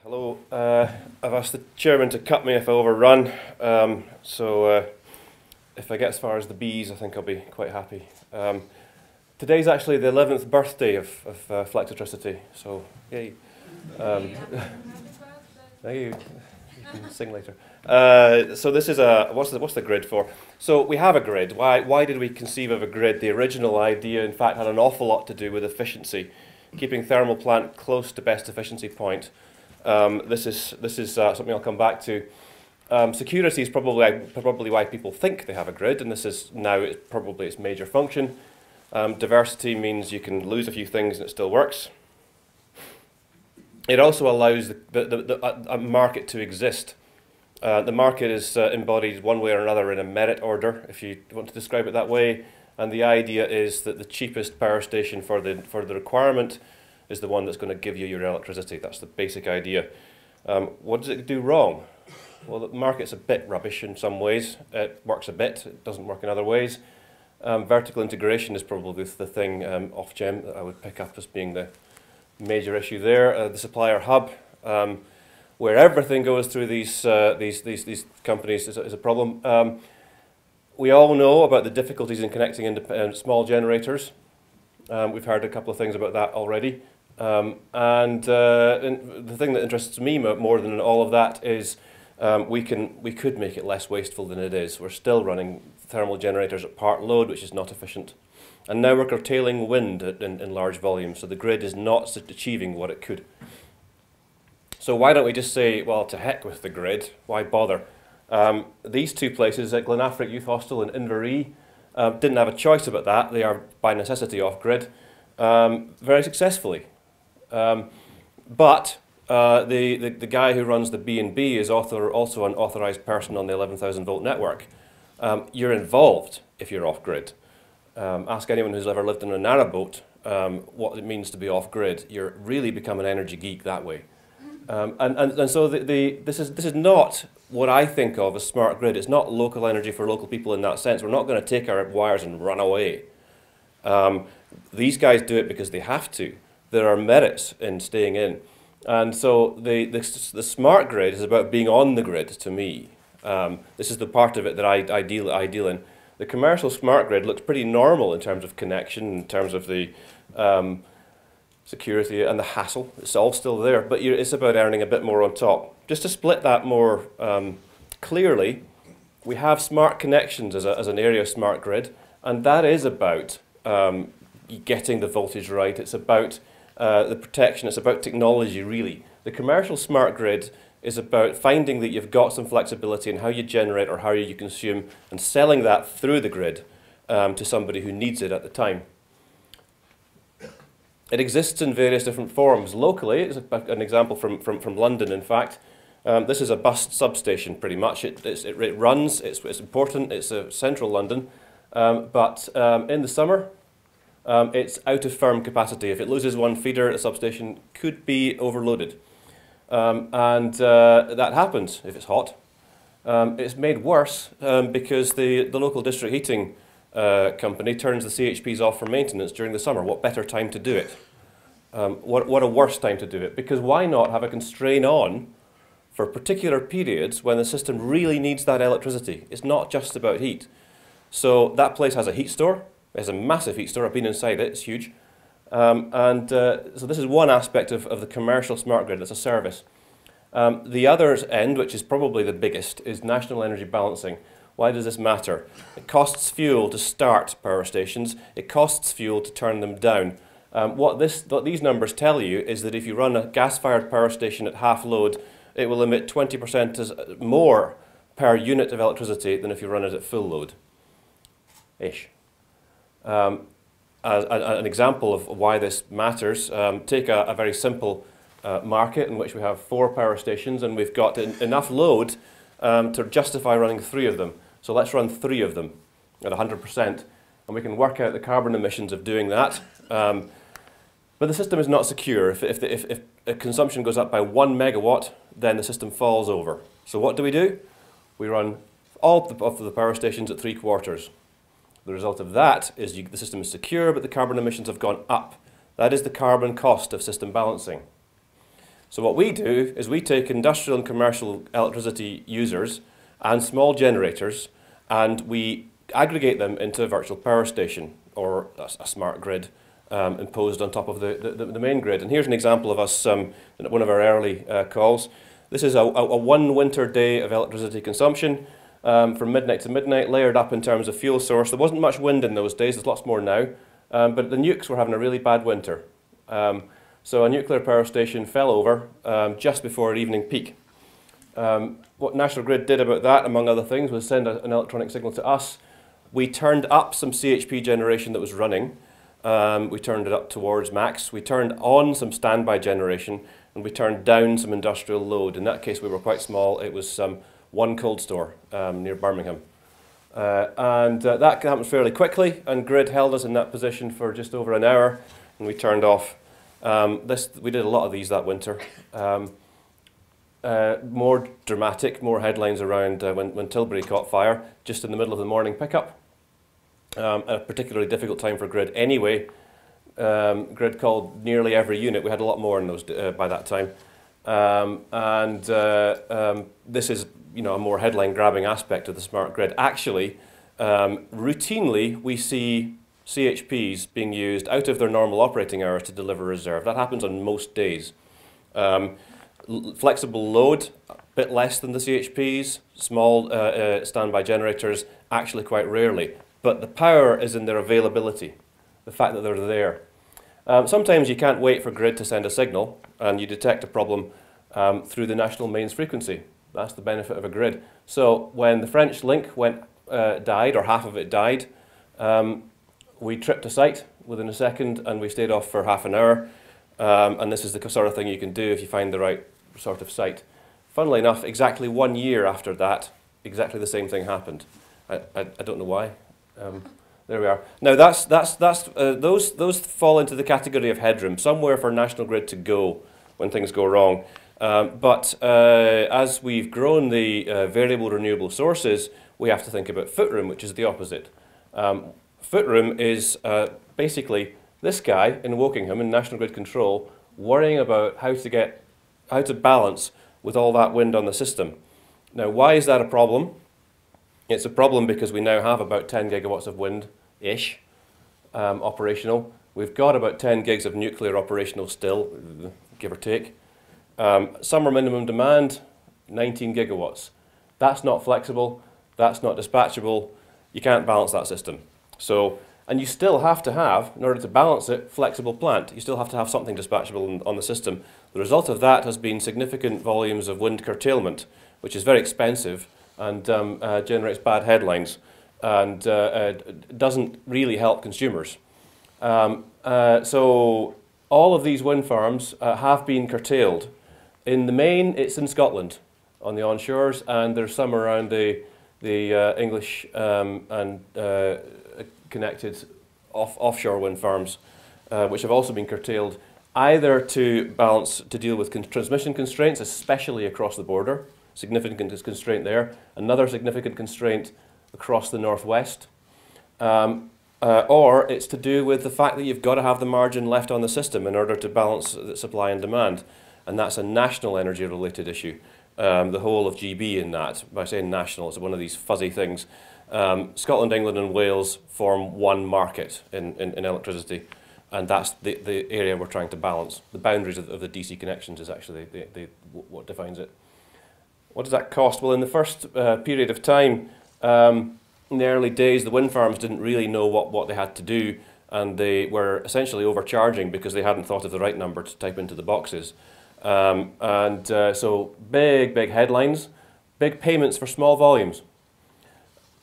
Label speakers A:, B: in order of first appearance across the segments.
A: Hello. I've asked the chairman to cut me if I overrun, so if I get as far as the B's, I think I'll be quite happy. Today's actually the 11th birthday of Flextricity, so yay. Thank you. You can sing later. So this is what's the grid for? So we have a grid. Why did we conceive of a grid? The original idea, in fact, had an awful lot to do with efficiency, keeping thermal plant close to best efficiency point. This is something I'll come back to. Security is probably why people think they have a grid, and this is now probably its major function. Diversity means you can lose a few things and it still works. It also allows a market to exist. The market is embodied one way or another in a merit order, if you want to describe it that way. And the idea is that the cheapest power station for the requirement is the one that's going to give you your electricity. That's the basic idea. What does it do wrong? Well, the market's a bit rubbish in some ways. It works a bit. It doesn't work in other ways. Vertical integration is probably the thing Ofgem that I would pick up as being the major issue there. The supplier hub, where everything goes through these companies, is a problem. We all know about the difficulties in connecting small generators. We've heard a couple of things about that already. And the thing that interests me more than all of that is we could make it less wasteful than it is. We're still running thermal generators at part load, which is not efficient. And now we're curtailing wind in large volumes, so the grid is not achieving what it could. So why don't we just say, well, to heck with the grid, why bother? These two places, at Glenafric Youth Hostel and Inveree, didn't have a choice about that. They are by necessity off-grid, very successfully. But the guy who runs the B&B is also an authorised person on the 11,000 volt network. You're involved if you're off-grid. Ask anyone who's ever lived in a narrowboat what it means to be off-grid. You really become an energy geek that way. And so this is not what I think of as smart grid. It's not local energy for local people in that sense. We're not going to take our wires and run away. These guys do it because they have to. There are merits in staying in. And so the smart grid is about being on the grid, to me. This is the part of it that I deal in. The commercial smart grid looks pretty normal in terms of connection, in terms of the security and the hassle. It's all still there, but it's about earning a bit more on top. Just to split that more clearly, we have smart connections as an area of smart grid, and that is about getting the voltage right. It's about the protection. It's about technology, really. The commercial smart grid is about finding that you've got some flexibility in how you generate or how you consume and selling that through the grid to somebody who needs it at the time. It exists in various different forms. Locally, it's an example from London, in fact. This is a bus substation, pretty much. It runs, it's important, it's central London, but in the summer, it's out of firm capacity. If it loses one feeder, the substation could be overloaded. And that happens if it's hot. It's made worse because the local district heating company turns the CHPs off for maintenance during the summer. What better time to do it? What a worse time to do it? Because why not have a constraint on for particular periods when the system really needs that electricity? It's not just about heat. So that place has a heat store. It has a massive heat store. I've been inside it. It's huge. So this is one aspect of the commercial smart grid. That's a service. The other end, which is probably the biggest, is national energy balancing. Why does this matter? It costs fuel to start power stations. It costs fuel to turn them down. What these numbers tell you is that if you run a gas-fired power station at half load, it will emit 20% more per unit of electricity than if you run it at full load. Ish. As an example of why this matters, take a very simple market in which we have 4 power stations and we've got enough load to justify running 3 of them. So let's run 3 of them at 100%, and we can work out the carbon emissions of doing that. But the system is not secure. If consumption goes up by 1 megawatt, then the system falls over. So what do? We run all of the power stations at 3/4. The result of that is the system is secure, but the carbon emissions have gone up. That is the carbon cost of system balancing. So what we do is we take industrial and commercial electricity users and small generators, and we aggregate them into a virtual power station or a smart grid imposed on top of the main grid. And here's an example of us in one of our early calls. This is a one winter day of electricity consumption from midnight to midnight, layered up in terms of fuel source. There wasn't much wind in those days, there's lots more now, but the nukes were having a really bad winter. So a nuclear power station fell over just before evening peak. What National Grid did about that, among other things, was send an electronic signal to us. We turned up some CHP generation that was running. We turned it up towards max. We turned on some standby generation, and we turned down some industrial load. In that case, we were quite small. It was one cold store near Birmingham. That happened fairly quickly, and Grid held us in that position for just over an hour, and we turned off. We did a lot of these that winter. More dramatic, more headlines around when Tilbury caught fire, just in the middle of the morning pickup. A particularly difficult time for Grid anyway. Grid called nearly every unit. We had a lot more in those by that time. This is a more headline-grabbing aspect of the smart grid. Actually, routinely we see CHPs being used out of their normal operating hours to deliver reserve. That happens on most days. Flexible load, a bit less than the CHPs. Small standby generators, actually quite rarely. But the power is in their availability, the fact that they're there. Sometimes you can't wait for Grid to send a signal, and you detect a problem through the national mains frequency. That's the benefit of a grid. So when the French link died, or half of it died, we tripped a site within a second, and we stayed off for half an hour. And this is the sort of thing you can do if you find the right sort of site. Funnily enough, exactly 1 year after that, exactly the same thing happened. I don't know why. There we are. Now those fall into the category of headroom, somewhere for National Grid to go when things go wrong. But as we've grown the variable renewable sources, we have to think about footroom, which is the opposite. Footroom is basically this guy in Wokingham in National Grid control worrying about how to balance with all that wind on the system. Now, why is that a problem? It's a problem because we now have about 10 gigawatts of wind-ish operational. We've got about 10 gigs of nuclear operational still, give or take. Summer minimum demand, 19 gigawatts. That's not flexible, that's not dispatchable, you can't balance that system. So, and you still have to have, in order to balance it, flexible plant. You still have to have something dispatchable on the system. The result of that has been significant volumes of wind curtailment, which is very expensive and generates bad headlines and doesn't really help consumers. So all of these wind farms have been curtailed. In the main, it's in Scotland on the onshores, and there's some around the English and connected offshore wind farms, which have also been curtailed, either to deal with transmission constraints, especially across the border, significant constraint there, another significant constraint across the northwest, or it's to do with the fact that you've got to have the margin left on the system in order to balance the supply and demand, and that's a national energy related issue. The whole of GB in that, by saying national, it's one of these fuzzy things. Scotland, England and Wales form one market in electricity, and that's the area we're trying to balance. The boundaries of the DC connections is actually what defines it. What does that cost? Well, in the first period of time, in the early days, the wind farms didn't really know what they had to do, and they were essentially overcharging because they hadn't thought of the right number to type into the boxes. So big headlines, big payments for small volumes.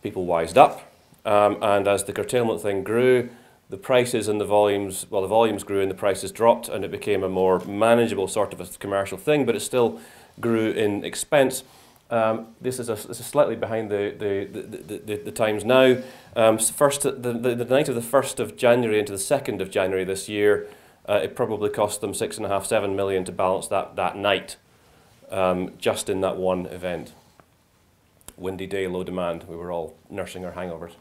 A: People wised up, and as the curtailment thing grew, the prices and the volumes grew and the prices dropped, and it became a more manageable sort of a commercial thing, but it still grew in expense. This is slightly behind the times now. The night of the 1st of January into the 2nd of January this year, it probably cost them 6.5, 7 million to balance that night, just in that one event. Windy day, low demand. We were all nursing our hangovers.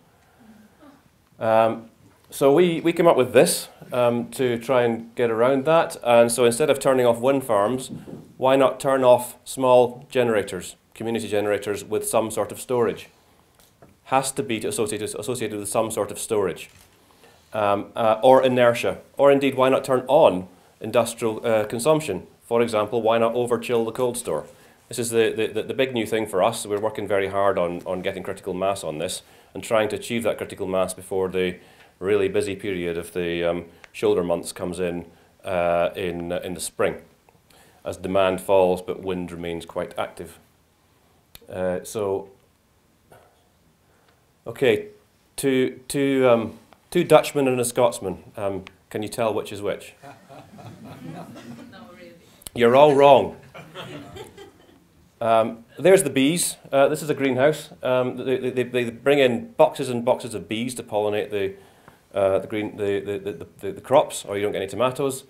A: So we came up with this to try and get around that. And so instead of turning off wind farms, why not turn off small generators, community generators with some sort of storage? Has to be associated with some sort of storage. Or inertia. Or indeed, why not turn on industrial consumption? For example, why not overchill the cold store? This is the big new thing for us. We're working very hard on getting critical mass on this and trying to achieve that critical mass before the really busy period of the shoulder months comes in the spring, as demand falls but wind remains quite active. Okay, two Dutchmen and a Scotsman. Can you tell which is which?
B: Not really.
A: You're all wrong. There's the bees. This is a greenhouse. They bring in boxes and boxes of bees to pollinate the crops, or you don't get any tomatoes.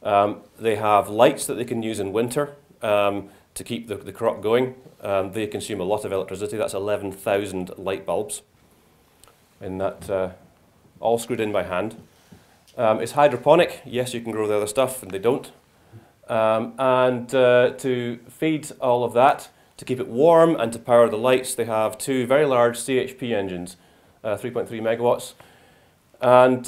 A: They have lights that they can use in winter to keep the crop going. They consume a lot of electricity. That's 11,000 light bulbs, in that all screwed in by hand. It's hydroponic. Yes, you can grow the other stuff, and they don't. To feed all of that, to keep it warm and to power the lights, they have two very large CHP engines, 3.3 megawatts. And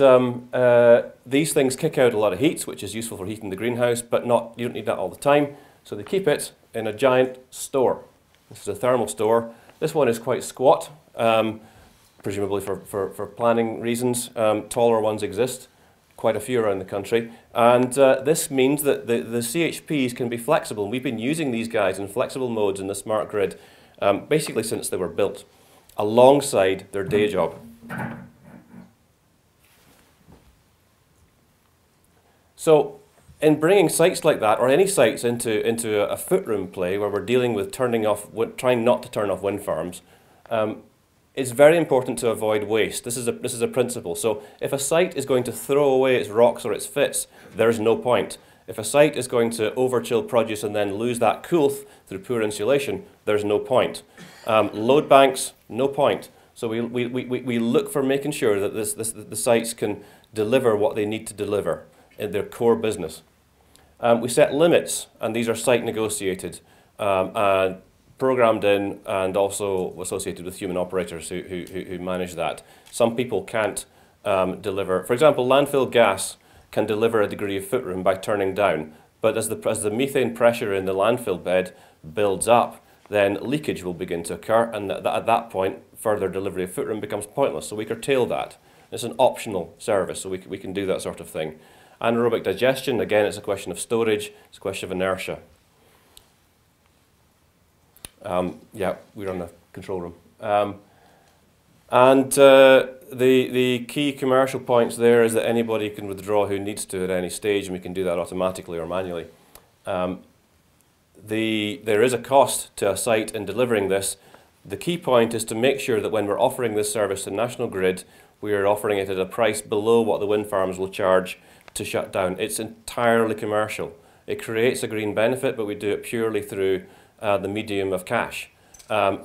A: these things kick out a lot of heat, which is useful for heating the greenhouse, but you don't need that all the time. So they keep it in a giant store. This is a thermal store. This one is quite squat, presumably for planning reasons. Taller ones exist, quite a few around the country. And this means that the CHPs can be flexible. We've been using these guys in flexible modes in the smart grid basically since they were built, alongside their day job. So in bringing sites like that, or any sites into a footroom play where we're dealing with trying not to turn off wind farms, it's very important to avoid waste. This is a principle. So if a site is going to throw away its rocks or its fits, there's no point. If a site is going to overchill produce and then lose that coolth through poor insulation, there's no point. Load banks, no point. So we look for making sure that the sites can deliver what they need to deliver in their core business. We set limits, and these are site negotiated and programmed in, and also associated with human operators who manage that. Some people can't deliver. For example, landfill gas can deliver a degree of footroom by turning down, but as the methane pressure in the landfill bed builds up, then leakage will begin to occur, and at that point, further delivery of footroom becomes pointless. So we curtail that. It's an optional service, so we can do that sort of thing. Anaerobic digestion, again, it's a question of storage, it's a question of inertia. Yeah, we're on the control room. The key commercial points there is that anybody can withdraw who needs to at any stage, and we can do that automatically or manually. There is a cost to a site in delivering this. The key point is to make sure that when we're offering this service to National Grid, we are offering it at a price below what the wind farms will charge to shut down. It's entirely commercial. It creates a green benefit, but we do it purely through the medium of cash,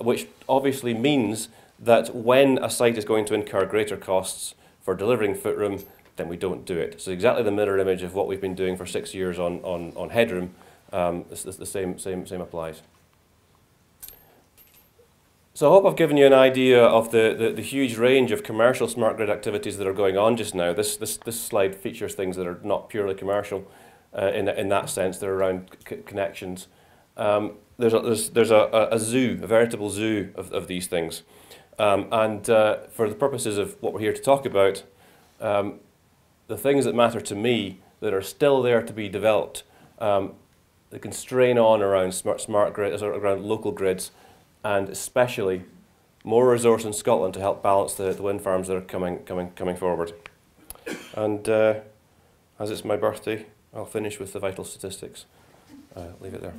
A: which obviously means that when a site is going to incur greater costs for delivering footroom, then we don't do it. So exactly the mirror image of what we've been doing for 6 years on headroom, the same applies. So I hope I've given you an idea of the huge range of commercial smart grid activities that are going on just now. This slide features things that are not purely commercial in that sense. They're around connections. There's a zoo, a veritable zoo of these things. For the purposes of what we're here to talk about, the things that matter to me that are still there to be developed, that can strain on around smart grids, around local grids, and especially more resource in Scotland to help balance the wind farms that are coming forward. And as it's my birthday, I'll finish with the vital statistics. Leave it there.